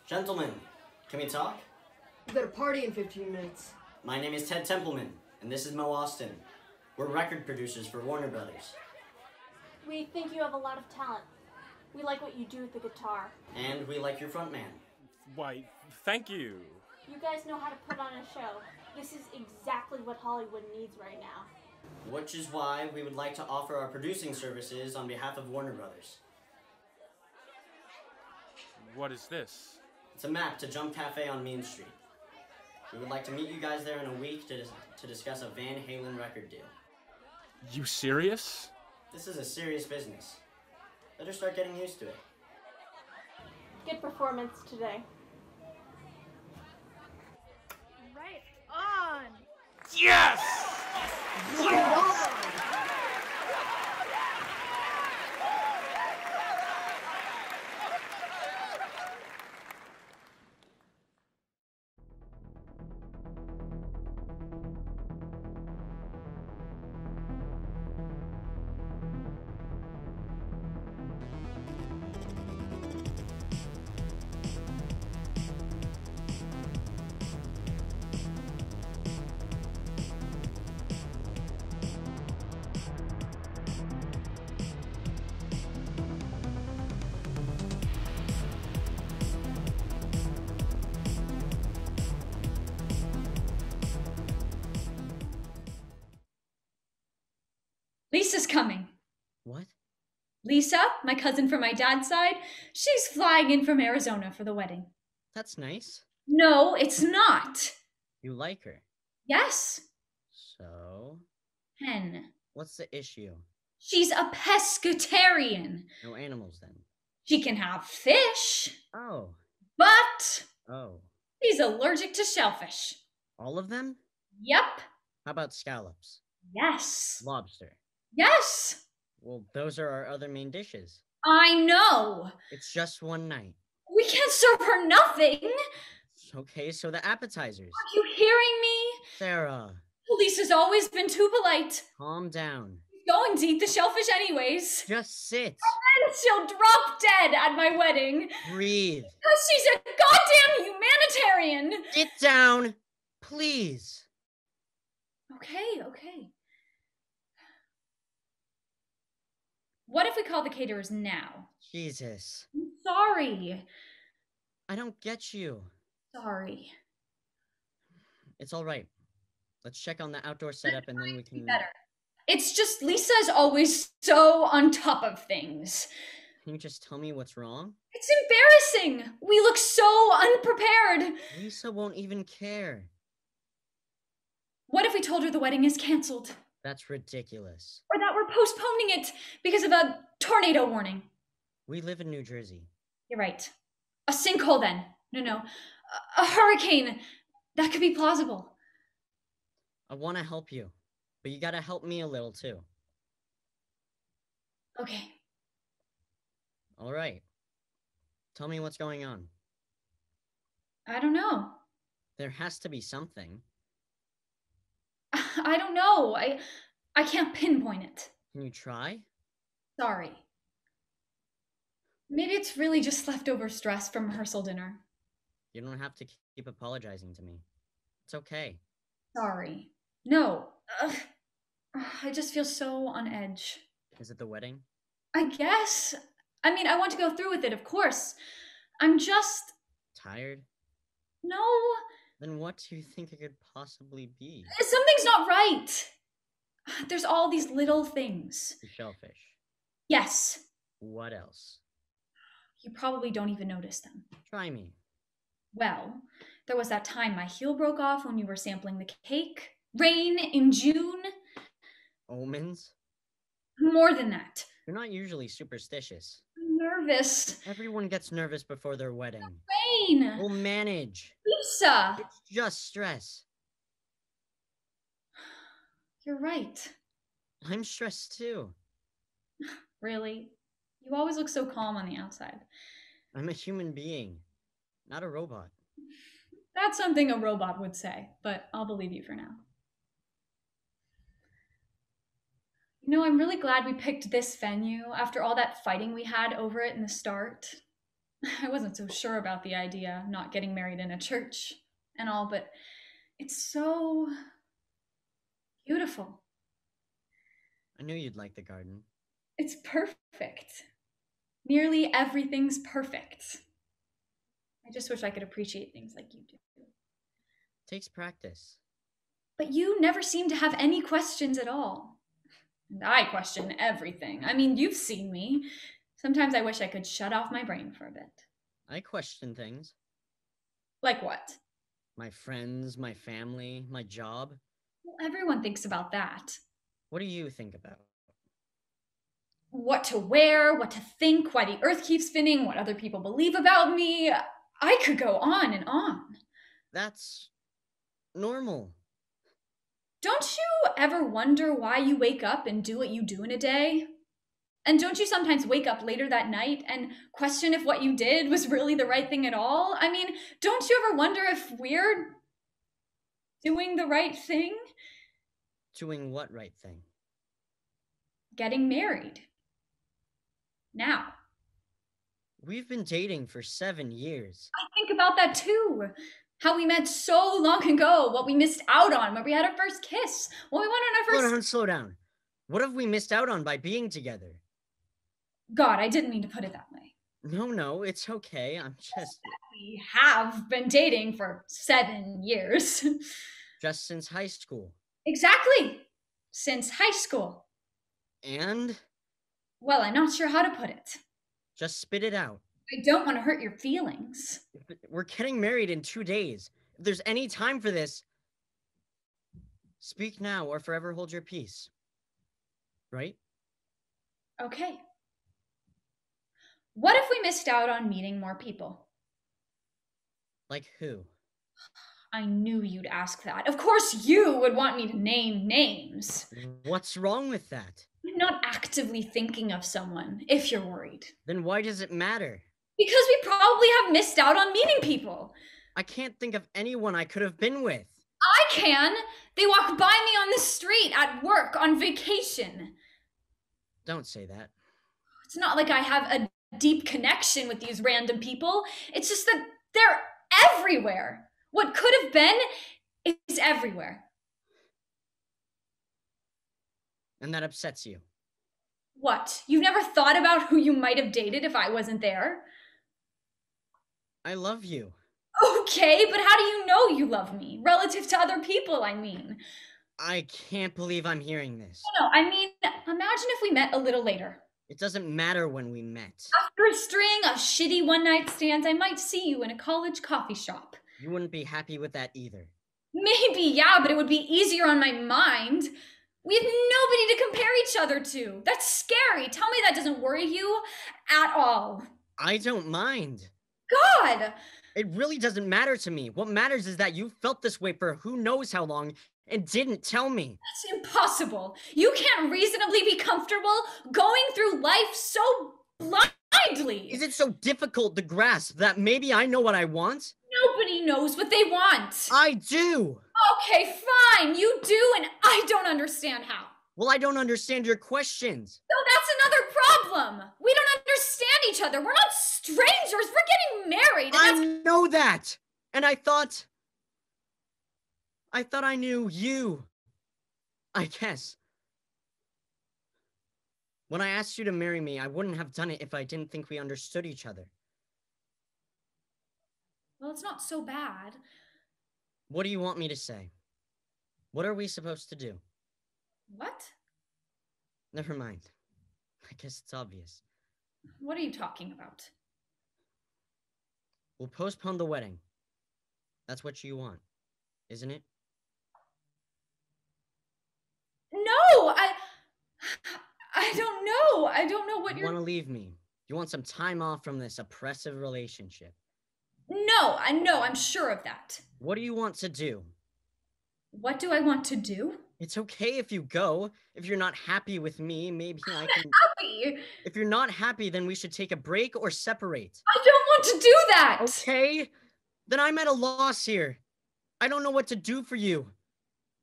Gentlemen, can we talk? We got a party in 15 minutes. My name is Ted Templeman, and this is Mo Austin. We're record producers for Warner Brothers. We think you have a lot of talent. We like what you do with the guitar. And we like your front man. Why, thank you. You guys know how to put on a show. This is exactly what Hollywood needs right now. Which is why we would like to offer our producing services on behalf of Warner Brothers. What is this? It's a map to Jump Cafe on Main Street. We would like to meet you guys there in a week to discuss a Van Halen record deal. You serious? This is a serious business. Better start getting used to it. Good performance today. Right on! Yes! Lisa's coming. What? Lisa, my cousin from my dad's side, she's flying in from Arizona for the wedding. That's nice. No, it's not. You like her? Yes. So? Hen. What's the issue? She's a pescatarian. No animals then. She can have fish. Oh. But Oh. she's allergic to shellfish. All of them? Yep. How about scallops? Yes. Lobster? Yes. Well, those are our other main dishes. I know. It's just one night. We can't serve her nothing. Okay, so the appetizers. Are you hearing me? Sarah. Lisa's always been too polite. Calm down. She's going to eat the shellfish anyways. Just sit. And then she'll drop dead at my wedding. Breathe. Because she's a goddamn humanitarian. Sit down, please. Okay. What if we call the caterers now? Jesus. I'm sorry. I don't get you. Sorry. It's all right. Let's check on the outdoor setup and then we can... Better. It's just Lisa's always so on top of things. Can you just tell me what's wrong? It's embarrassing. We look so unprepared. Lisa won't even care. What if we told her the wedding is canceled? That's ridiculous. Or that we're postponing it because of a tornado warning. We live in New Jersey. You're right. A sinkhole then. No. A hurricane. That could be plausible. I want to help you, but you gotta help me a little too. Okay. All right. Tell me what's going on. I don't know. There has to be something. I don't know. I can't pinpoint it. Can you try? Sorry. Maybe it's really just leftover stress from rehearsal dinner. You don't have to keep apologizing to me. It's okay. Sorry. No. I just feel so on edge. Is it the wedding? I guess. I mean, I want to go through with it, of course. I'm just... Tired? No. Then what do you think it could possibly be? Something's not right. There's all these little things. The shellfish. Yes. What else? You probably don't even notice them. Try me. Well, there was that time my heel broke off when you were sampling the cake. Rain in June. Omens? More than that. You're not usually superstitious. I'm nervous. Everyone gets nervous before their wedding. Rain! We'll manage. Lisa! It's just stress. You're right. I'm stressed too. Really? You always look so calm on the outside. I'm a human being, not a robot. That's something a robot would say, but I'll believe you for now. You know, I'm really glad we picked this venue after all that fighting we had over it in the start. I wasn't so sure about the idea, not getting married in a church and all, but it's so beautiful. I knew you'd like the garden. It's perfect. Nearly everything's perfect. I just wish I could appreciate things like you do. Takes practice. But you never seem to have any questions at all. And I question everything. I mean, you've seen me. Sometimes I wish I could shut off my brain for a bit. I question things. Like what? My friends, my family, my job. Well, everyone thinks about that. What do you think about? What to wear, what to think, why the earth keeps spinning, what other people believe about me. I could go on and on. That's normal. Don't you ever wonder why you wake up and do what you do in a day? And don't you sometimes wake up later that night and question if what you did was really the right thing at all? I mean, don't you ever wonder if we're doing the right thing? Doing what right thing? Getting married. Now. We've been dating for 7 years. I think about that too. How we met so long ago, what we missed out on when we had our first kiss, when we went on our first... Slow down. What have we missed out on by being together? God, I didn't mean to put it that way. No, it's okay. I'm just... We have been dating for 7 years. Just since high school. Exactly. Since high school. And? Well, I'm not sure how to put it. Just spit it out. I don't want to hurt your feelings. We're getting married in 2 days. If there's any time for this, speak now or forever hold your peace. Right? Okay. What if we missed out on meeting more people? Like who? I knew you'd ask that. Of course you would want me to name names. What's wrong with that? I'm not actively thinking of someone, if you're worried. Then why does it matter? Because we probably have missed out on meeting people. I can't think of anyone I could have been with. I can. They walk by me on the street, at work, on vacation. Don't say that. It's not like I have a deep connection with these random people. It's just that they're everywhere. What could have been is everywhere. And that upsets you. What? You've never thought about who you might have dated if I wasn't there? I love you. Okay, but how do you know you love me? Relative to other people, I mean. I can't believe I'm hearing this. No, I mean, imagine if we met a little later. It doesn't matter when we met. After a string of shitty one-night stands, I might see you in a college coffee shop. You wouldn't be happy with that either. Maybe, yeah, but it would be easier on my mind. We have nobody to compare each other to. That's scary. Tell me that doesn't worry you at all. I don't mind. God! It really doesn't matter to me. What matters is that you felt this way for who knows how long and didn't tell me. That's impossible. You can't reasonably be comfortable going through life so blindly. Is it so difficult to grasp that maybe I know what I want? Nobody knows what they want. I do. Okay, fine. You do, and I don't understand how. Well, I don't understand your questions. So that's another problem. We don't understand each other. We're not strangers. We're getting married. I know that. And I thought I knew you. I guess. When I asked you to marry me, I wouldn't have done it if I didn't think we understood each other. Well, it's not so bad. What do you want me to say? What are we supposed to do? What? Never mind. I guess it's obvious. What are you talking about? We'll postpone the wedding. That's what you want, isn't it? No, I don't know. I don't know what You want to leave me. You want some time off from this oppressive relationship. No, I know. I'm sure of that. What do you want to do? What do I want to do? It's okay if you go. If you're not happy with me, maybe I can... Happy? If you're not happy, then we should take a break or separate. I don't want to do that! Okay, then I'm at a loss here. I don't know what to do for you.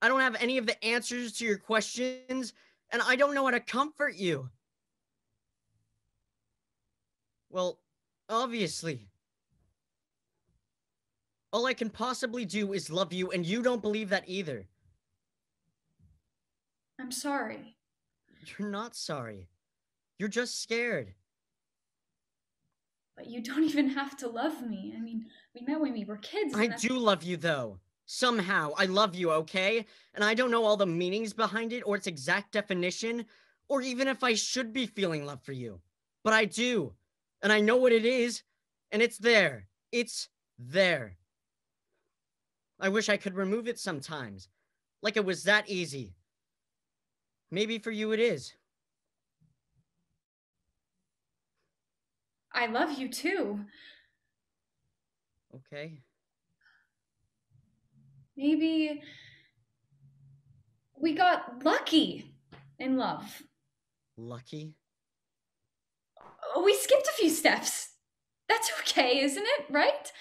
I don't have any of the answers to your questions, and I don't know how to comfort you. Well, obviously. All I can possibly do is love you, and you don't believe that either. I'm sorry. You're not sorry. You're just scared. But you don't even have to love me. I mean, we met when we were kids. I do love you, though. Somehow, I love you, okay? And I don't know all the meanings behind it or its exact definition, or even if I should be feeling love for you. But I do. And I know what it is, and it's there. It's there. I wish I could remove it sometimes. Like it was that easy. Maybe for you it is. I love you too. Okay. Maybe we got lucky in love. Lucky? We skipped a few steps. That's okay, isn't it? Right?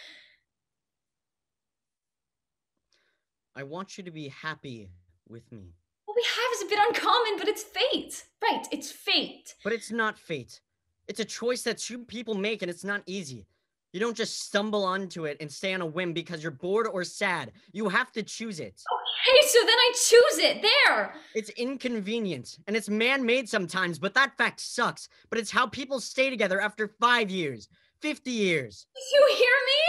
I want you to be happy with me. What we have is a bit uncommon, but it's fate. Right, it's fate. But it's not fate. It's a choice that two people make, and it's not easy. You don't just stumble onto it and stay on a whim because you're bored or sad. You have to choose it. Okay, so then I choose it. There! It's inconvenient, and it's man-made sometimes, but that fact sucks. But it's how people stay together after 5 years, 50 years. Did you hear me?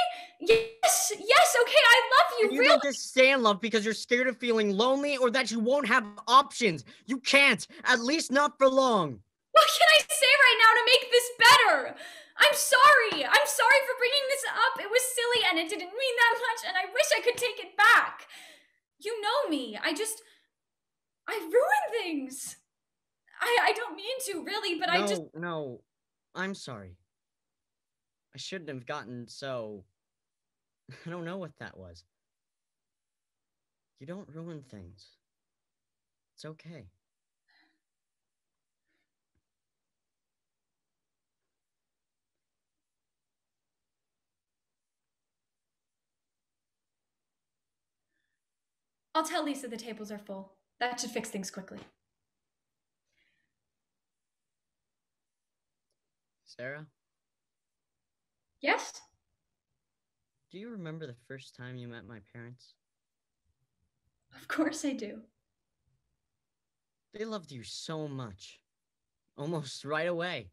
Yes, okay, I love you, And you really. don't just stay in love because you're scared of feeling lonely or that you won't have options. You can't, at least not for long. What can I say right now to make this better? I'm sorry for bringing this up. It was silly and it didn't mean that much and I wish I could take it back. You know me. I ruin things. I don't mean to, really, but No, I'm sorry. I shouldn't have gotten so... I don't know what that was. You don't ruin things. It's okay. I'll tell Lisa the tables are full. That should fix things quickly. Sarah? Yes? Do you remember the first time you met my parents? Of course I do. They loved you so much. almost right away.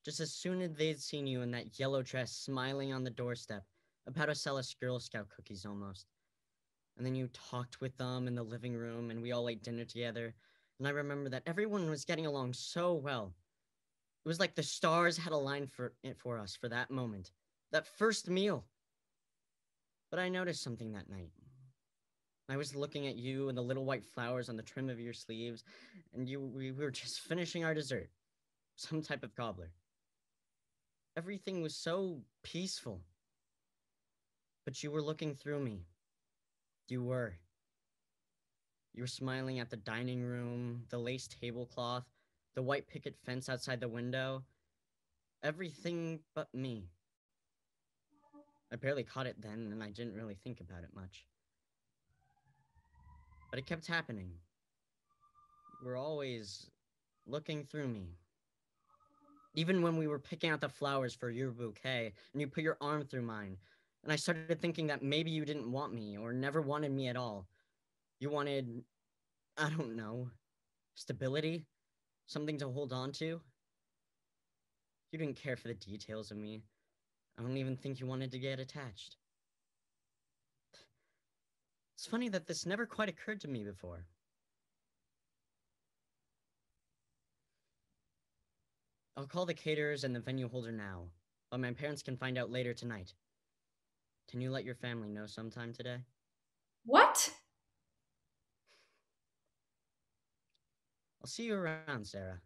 Just as soon as they'd seen you in that yellow dress smiling on the doorstep, about to sell us Girl Scout cookies almost. And then you talked with them in the living room, and we all ate dinner together. And I remember that everyone was getting along so well. It was like the stars had aligned for us for that moment, that first meal. But I noticed something that night. I was looking at you and the little white flowers on the trim of your sleeves, and we were just finishing our dessert, some type of cobbler. Everything was so peaceful. But you were looking through me. You were. You were smiling at the dining room, the lace tablecloth, the white picket fence outside the window. Everything but me. I barely caught it then, and I didn't really think about it much. But it kept happening. You were always looking through me. Even when we were picking out the flowers for your bouquet, and you put your arm through mine, and I started thinking that maybe you didn't want me, or never wanted me at all. You wanted, I don't know, stability? Something to hold on to? You didn't care for the details of me. I don't even think you wanted to get attached. It's funny that this never quite occurred to me before. I'll call the caterers and the venue holder now, but my parents can find out later tonight. Can you let your family know sometime today? What? I'll see you around, Sarah.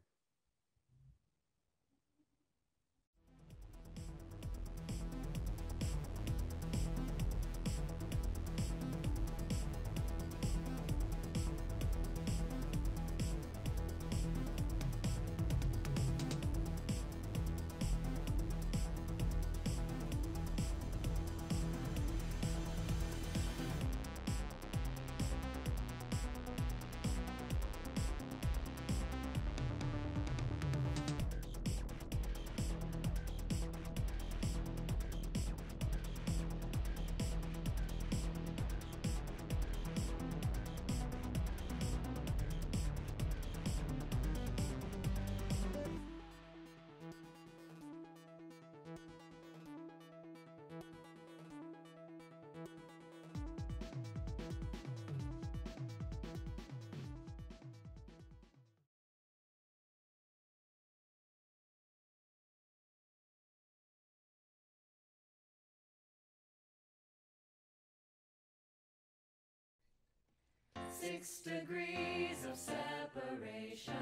Six degrees of separation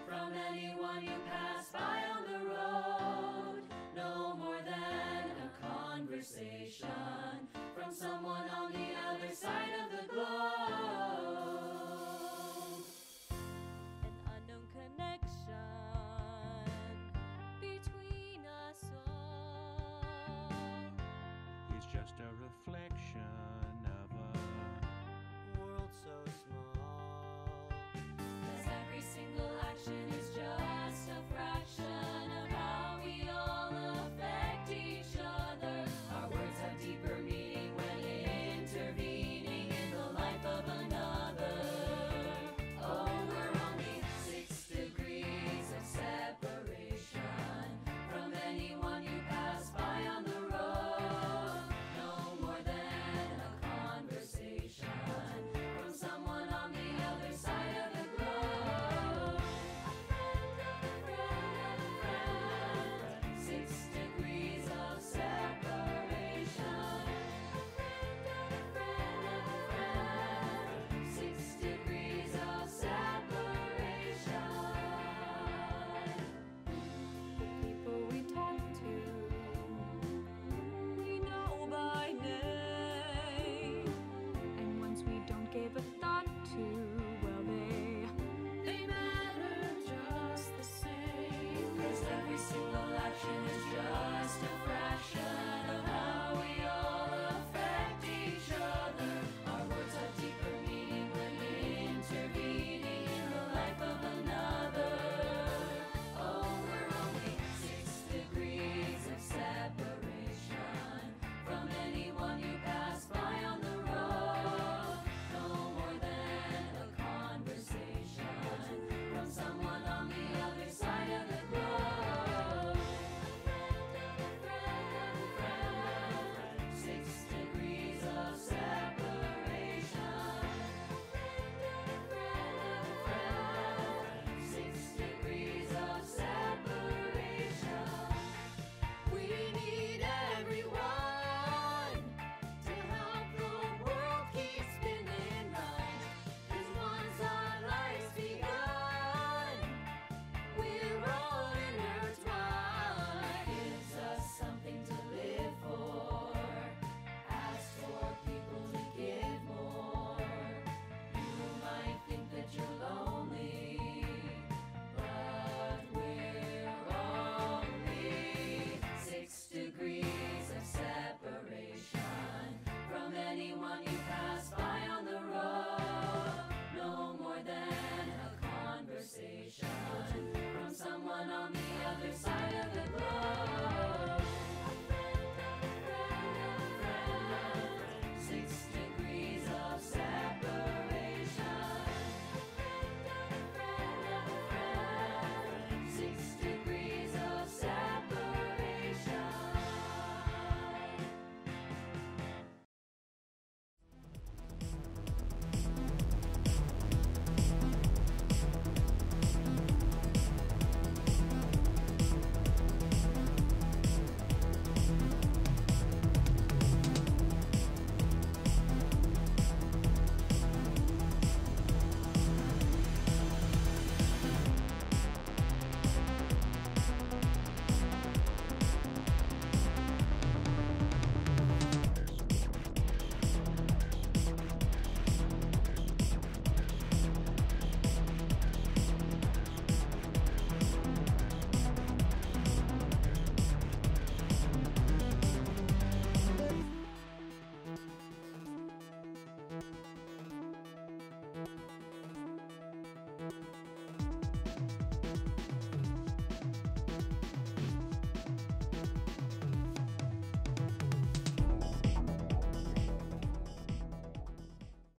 from anyone you pass by on the road. No more than a conversation from someone on the other side of the globe. An unknown connection between us all. It's just a reflection